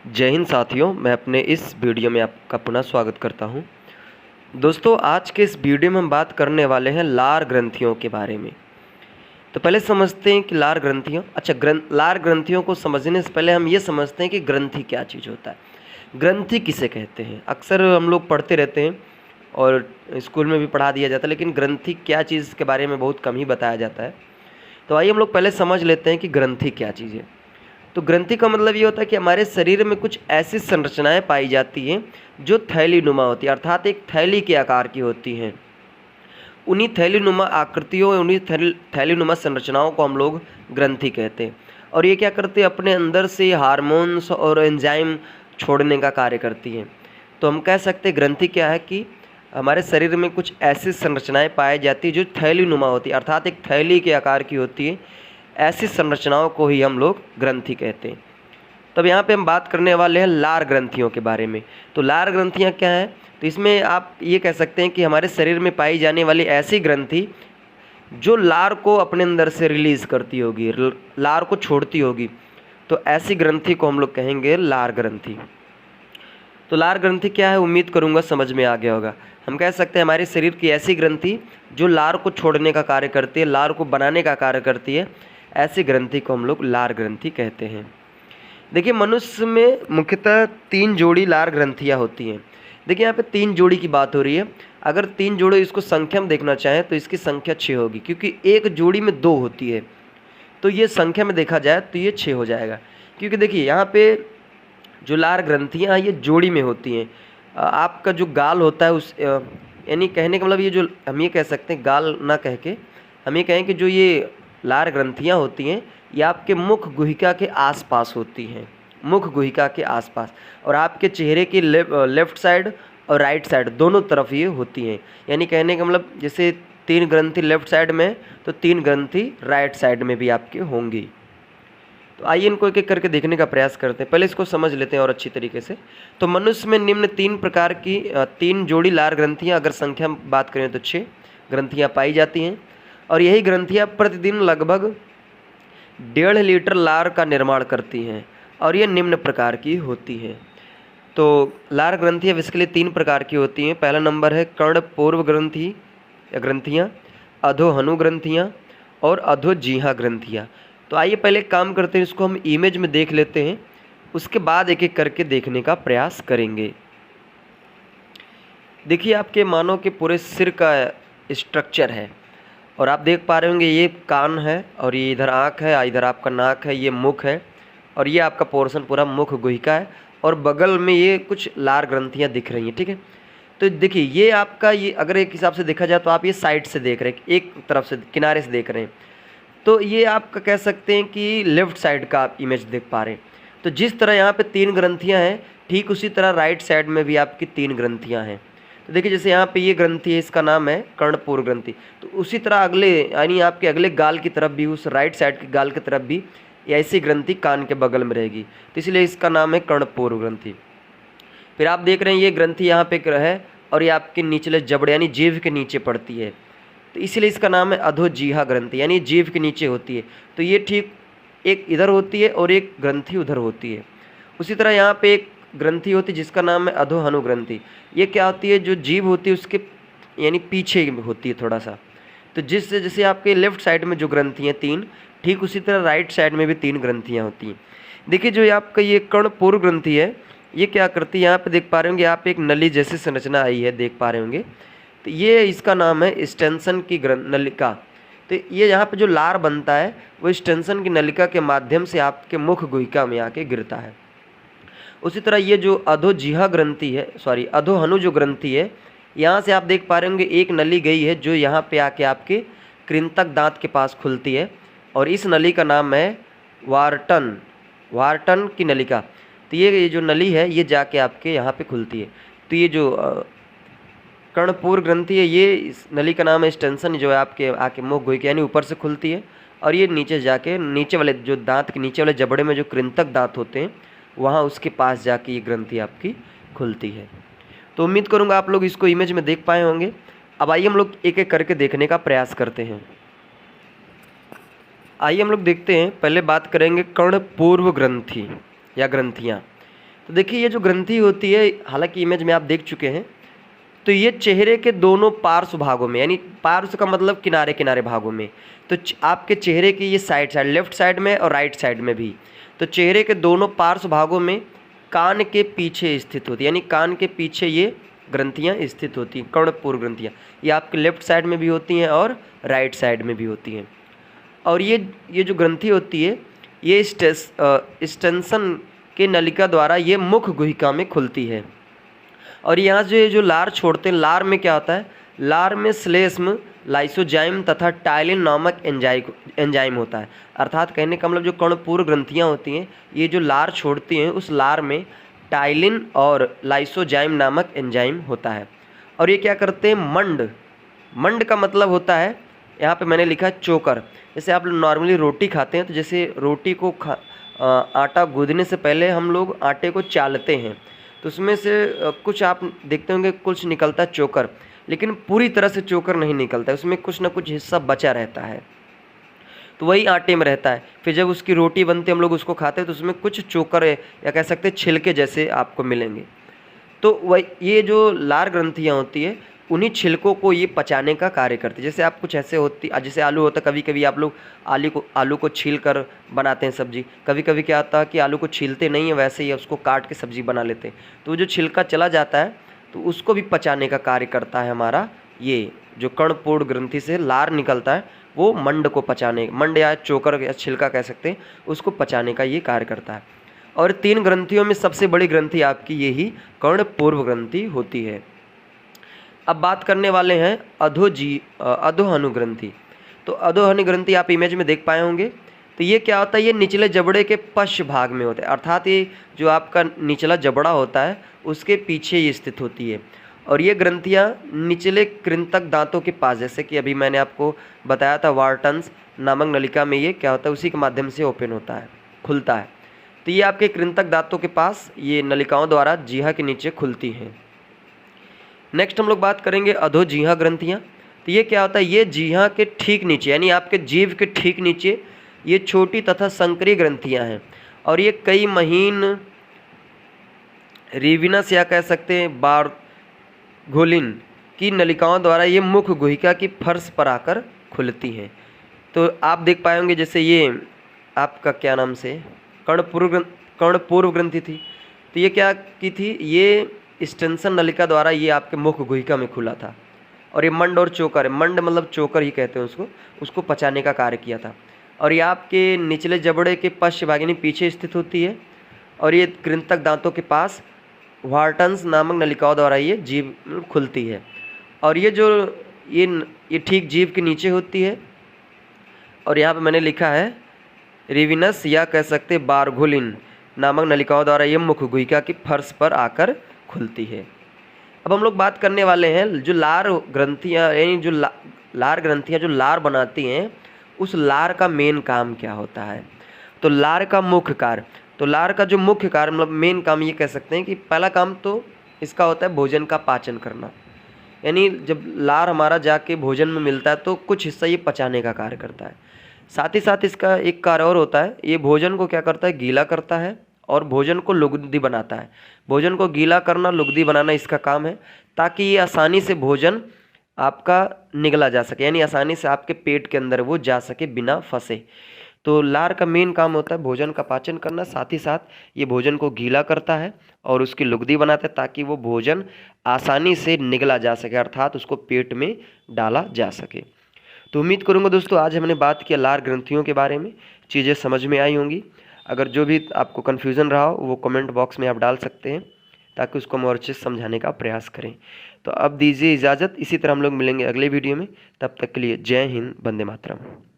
जय हिंद साथियों, मैं अपने इस वीडियो में आपका पुनः स्वागत करता हूं। दोस्तों, आज के इस वीडियो में हम बात करने वाले हैं लार ग्रंथियों के बारे में। तो पहले समझते हैं कि लार ग्रंथियों लार ग्रंथियों को समझने से पहले हम ये समझते हैं कि ग्रंथि क्या चीज़ होता है। ग्रंथि किसे कहते हैं? अक्सर हम लोग पढ़ते रहते हैं और स्कूल में भी पढ़ा दिया जाता है, लेकिन ग्रंथि क्या चीज़ के बारे में बहुत कम ही बताया जाता है। तो आइए हम लोग पहले समझ लेते हैं कि ग्रंथि क्या चीज़ है। तो ग्रंथि का मतलब ये होता है कि हमारे शरीर में कुछ ऐसी संरचनाएं पाई जाती हैं जो थैली नुमा होती है, अर्थात एक थैली के आकार की होती हैं। उन्हीं थैली नुमा आकृतियों, उन्हीं थैली नुमा संरचनाओं को हम लोग ग्रंथि कहते हैं। और ये क्या करते हैं? अपने अंदर से हार्मोन्स और एंजाइम छोड़ने का कार्य करती हैं। तो हम कह सकते हैं ग्रंथि क्या है कि हमारे शरीर में कुछ ऐसी संरचनाएं पाई जाती है जो थैली नुमा होती है, अर्थात एक थैली के आकार की होती है। ऐसी संरचनाओं को ही हम लोग ग्रंथि कहते हैं। तब यहाँ पे हम बात करने वाले हैं लार ग्रंथियों के बारे में। तो लार ग्रंथियाँ क्या हैं? तो इसमें आप ये कह सकते हैं कि हमारे शरीर में पाई जाने वाली ऐसी ग्रंथि जो लार को अपने अंदर से रिलीज़ करती होगी, लार को छोड़ती होगी, तो ऐसी ग्रंथि को हम लोग कहेंगे लार ग्रंथि। तो लार ग्रंथि क्या है? उम्मीद करूँगा समझ में आ गया होगा। हम कह सकते हैं हमारे शरीर की ऐसी ग्रंथि जो लार को छोड़ने का कार्य करती है, लार को बनाने का कार्य करती है, ऐसी ग्रंथि को हम लोग लार ग्रंथि कहते हैं। देखिए, मनुष्य में मुख्यतः 3 जोड़ी लार ग्रंथियाँ होती हैं। देखिए, यहाँ पे 3 जोड़ी की बात हो रही है। अगर 3 जोड़ी इसको संख्या में देखना चाहें तो इसकी संख्या 6 होगी, क्योंकि एक जोड़ी में 2 होती है। तो ये संख्या में देखा जाए तो ये 6 हो जाएगा। क्योंकि देखिए, यहाँ पे जो लार ग्रंथियाँ ये जोड़ी में होती हैं। आपका जो गाल होता है उस यानी कहने का मतलब ये जो हम ये कह सकते हैं, गाल ना कह के हम ये कहें कि जो ये लार ग्रंथियाँ होती हैं ये आपके मुख गुहिका के आसपास होती हैं, मुख गुहिका के आसपास, और आपके चेहरे की लेफ्ट साइड और राइट साइड दोनों तरफ ये होती हैं। यानी कहने का मतलब जैसे 3 ग्रंथि लेफ्ट साइड में तो 3 ग्रंथि राइट साइड में भी आपके होंगी। तो आइए इनको एक एक करके देखने का प्रयास करते हैं। पहले इसको समझ लेते हैं और अच्छी तरीके से। तो मनुष्य में निम्न 3 प्रकार की 3 जोड़ी लार ग्रंथियाँ, अगर संख्या में बात करें तो 6 ग्रंथियाँ पाई जाती हैं। और यही ग्रंथियाँ प्रतिदिन लगभग 1.5 लीटर लार का निर्माण करती हैं और ये निम्न प्रकार की होती हैं। तो लार ग्रंथियाँ बेसिकली 3 प्रकार की होती हैं। पहला नंबर है कर्ण पूर्व ग्रंथि या ग्रंथियाँ, अधोहनु ग्रंथियाँ और अधोजीहा ग्रंथियाँ। तो आइए पहले एक काम करते हैं, इसको हम इमेज में देख लेते हैं, उसके बाद एक एक करके देखने का प्रयास करेंगे। देखिए, आपके मानव के पूरे सिर का स्ट्रक्चर है और आप देख पा रहे होंगे ये कान है और ये इधर आँख है, इधर आपका नाक है, ये मुख है और ये आपका पोर्शन पूरा मुख गुहिका है और बगल में ये कुछ लार ग्रंथियाँ दिख रही हैं। ठीक है, तो देखिए ये आपका, ये अगर एक हिसाब से देखा जाए तो आप ये साइड से देख रहे हैं, एक तरफ से किनारे से देख रहे हैं, तो ये आपका कह सकते हैं कि लेफ़्ट साइड का आप इमेज देख पा रहे हैं। तो जिस तरह यहाँ पे 3 ग्रंथियाँ हैं, ठीक उसी तरह राइट साइड में भी आपकी 3 ग्रंथियाँ हैं। तो देखिए, जैसे यहाँ पे ये ग्रंथि है, इसका नाम है कर्णपूर ग्रंथि। तो उसी तरह अगले यानी आपके अगले गाल की तरफ भी, उस राइट साइड के गाल की तरफ भी ऐसी ग्रंथि कान के बगल में रहेगी, तो इसलिए इसका नाम है कर्णपूर ग्रंथि। फिर आप देख रहे हैं ये ग्रंथि यहाँ पे है और ये आपके निचले जबड़े यानी जीभ के नीचे पड़ती है, तो इसलिए इसका नाम है अधोजीहा ग्रंथि, यानी जीभ के नीचे होती है। तो ये ठीक एक इधर होती है और एक ग्रंथि उधर होती है। उसी तरह यहाँ पे एक ग्रंथि होती है जिसका नाम है अधोहनु ग्रंथि। ये क्या होती है? जो जीभ होती है उसके यानी पीछे होती है थोड़ा सा। तो जिससे जैसे आपके लेफ्ट साइड में जो ग्रंथि हैं 3, ठीक उसी तरह राइट साइड में भी 3 ग्रंथियाँ होती हैं। देखिए, जो आपका ये कर्णपूर ग्रंथि है, ये क्या करती है? यहाँ पे देख पा रहे होंगे आप, एक नली जैसी संरचना आई है, देख पा रहे होंगे। तो ये इसका नाम है स्टेंसन की नलिका। तो ये यहाँ पे जो लार बनता है वो स्टेंसन की नलिका के माध्यम से आपके मुख गुहिका में आके गिरता है। उसी तरह ये जो अधोजीहा ग्रंथि है, सॉरी अधोहनु जो ग्रंथि है, यहाँ से आप देख पा रहे होंगे एक नली गई है जो यहाँ पे आके आपके कृंतक दांत के पास खुलती है और इस नली का नाम है वार्टन की नलिका। तो ये जो नली है ये जाके आपके यहाँ पे खुलती है। तो ये जो कर्णपूर ग्रंथि है, ये इस नली का नाम है स्टेंसन, जो है आपके आके मुख गुहिका यानी ऊपर से खुलती है और ये नीचे जाके नीचे वाले जो दांत के नीचे वाले जबड़े में जो कृंतक दांत होते हैं वहाँ उसके पास जाके ये ग्रंथि आपकी खुलती है। तो उम्मीद करूँगा आप लोग इसको इमेज में देख पाए होंगे। अब आइए हम लोग एक एक करके देखने का प्रयास करते हैं। आइए हम लोग देखते हैं, पहले बात करेंगे कर्णपूर्व ग्रंथि या ग्रंथियाँ। तो देखिए ये जो ग्रंथि होती है, हालांकि इमेज में आप देख चुके हैं, तो ये चेहरे के दोनों पार्श्व भागों में, यानी पार्श्व का मतलब किनारे किनारे भागों में, तो आपके चेहरे की ये साइड लेफ्ट साइड में और राइट साइड में भी, तो चेहरे के दोनों पार्श्व भागों में कान के पीछे स्थित होती है, यानी कान के पीछे ये ग्रंथियाँ स्थित होती हैं, कर्णपूर ग्रंथियाँ। ये आपके लेफ्ट साइड में भी होती हैं और राइट साइड में भी होती हैं। और ये जो ग्रंथि होती है, ये स्टेंसन के नलिका द्वारा ये मुख गुहिका में खुलती है। और यहाँ जो ये जो लार छोड़ते हैं, लार में क्या होता है, लार में श्लेष्म, लाइसोजाइम तथा टाइलिन नामक एंजाइम होता है। अर्थात कहने का मतलब जो कर्णपूर ग्रंथियाँ होती हैं, ये जो लार छोड़ती हैं, उस लार में टाइलिन और लाइसोजाइम नामक एंजाइम होता है। और ये क्या करते हैं, मंड का मतलब होता है, यहाँ पे मैंने लिखा है चोकर। जैसे आप लोग नॉर्मली रोटी खाते हैं, तो जैसे रोटी को आटा गूंदने से पहले हम लोग आटे को चालते हैं, तो उसमें से कुछ आप देखते होंगे कुछ निकलता है चोकर, लेकिन पूरी तरह से चोकर नहीं निकलता है, उसमें कुछ ना कुछ हिस्सा बचा रहता है, तो वही आटे में रहता है। फिर जब उसकी रोटी बनती है, हम लोग उसको खाते हैं, तो उसमें कुछ चोकर या कह सकते हैं छिलके जैसे आपको मिलेंगे। तो वही ये जो लार ग्रंथियाँ होती है, उन्हीं छिलकों को ये पचाने का कार्य करती है। जैसे आप कुछ ऐसे होती, जैसे आलू होता है, कभी कभी आप लोग आलू को छील कर बनाते हैं सब्जी, कभी कभी क्या होता है कि आलू को छीलते नहीं है, वैसे ही उसको काट के सब्जी बना लेते हैं, तो जो छिलका चला जाता है तो उसको भी पचाने का कार्य करता है हमारा ये जो कर्णपूर ग्रंथि से लार निकलता है, वो मंड को पचाने, मंड या चोकर या छिलका कह सकते हैं, उसको पचाने का ये कार्य करता है। और 3 ग्रंथियों में सबसे बड़ी ग्रंथि आपकी यही कर्णपूर्व ग्रंथि होती है। अब बात करने वाले हैं अधोहनु ग्रंथि। तो अधोहनु ग्रंथि आप इमेज में देख पाए होंगे। तो ये क्या होता है, ये निचले जबड़े के पश्च भाग में होता है, अर्थात ये जो आपका निचला जबड़ा होता है उसके पीछे ये स्थित होती है। और ये ग्रंथियाँ निचले कृंतक दांतों के पास, जैसे कि अभी मैंने आपको बताया था वार्टन्स नामक नलिका में ये क्या होता है, उसी के माध्यम से ओपन होता है, खुलता है। तो ये आपके कृंतक दांतों के पास ये नलिकाओं द्वारा जीहा के नीचे खुलती हैं। नेक्स्ट हम लोग बात करेंगे अधोजीहा ग्रंथियाँ। तो ये क्या होता है, ये जीहा के ठीक नीचे, यानी आपके जीभ के ठीक नीचे ये छोटी तथा संकरी ग्रंथियाँ हैं। और ये कई महीन रिविनस या कह सकते हैं बारघोलिन की नलिकाओं द्वारा ये मुख गुहिका की फर्श पर आकर खुलती हैं। तो आप देख पाएंगे जैसे ये आपका क्या नाम से कर्णपूर्व ग्रंथि थी, तो ये क्या की थी, ये स्टेंसन नलिका द्वारा ये आपके मुख गुहिका में खुला था। और ये मंड और चोकर, मंड मतलब चोकर ही कहते हैं उसको पचाने का कार्य किया था। और ये आपके निचले जबड़े के पश्च भाग यानी पीछे स्थित होती है। और ये कृंतक दांतों के पास वार्टन्स नामक नलिकाओं द्वारा ये जीभ खुलती है। और ये जो ये ठीक जीभ के नीचे होती है। और यहाँ पे मैंने लिखा है रिविनस या कह सकते बारघोलिन नामक नलिकाओं द्वारा ये मुख गुहिका की फर्श पर आकर खुलती है। अब हम लोग बात करने वाले हैं जो लार ग्रंथियाँ, यानी जो लार ग्रंथियाँ जो लार बनाती हैं, उस लार का मेन काम क्या होता है। तो लार का मुख्य कार्य, तो लार का जो मुख्य कार्य मतलब मेन काम ये कह सकते हैं कि पहला काम तो इसका होता है भोजन का पाचन करना, यानी जब लार हमारा जाके भोजन में मिलता है तो कुछ हिस्सा ये पचाने का कार्य करता है। साथ ही साथ इसका एक कार्य और होता है, ये भोजन को क्या करता है, गीला करता है और भोजन को लुगदी बनाता है। भोजन को गीला करना, लुगदी बनाना इसका काम है, ताकि ये आसानी से भोजन आपका निगला जा सके, यानी आसानी से आपके पेट के अंदर वो जा सके बिना फंसे। तो लार का मेन काम होता है भोजन का पाचन करना, साथ ही साथ ये भोजन को गीला करता है और उसकी लुगदी बनाता है, ताकि वो भोजन आसानी से निगला जा सके, अर्थात उसको पेट में डाला जा सके। तो उम्मीद करूँगा दोस्तों आज हमने बात किया लार ग्रंथियों के बारे में, चीज़ें समझ में आई होंगी। अगर जो भी आपको कन्फ्यूज़न रहा हो वो कमेंट बॉक्स में आप डाल सकते हैं, ताकि उसको हम और अच्छे से समझाने का प्रयास करें। तो अब दीजिए इजाज़त, इसी तरह हम लोग मिलेंगे अगले वीडियो में। तब तक के लिए जय हिंद, वंदे मातरम।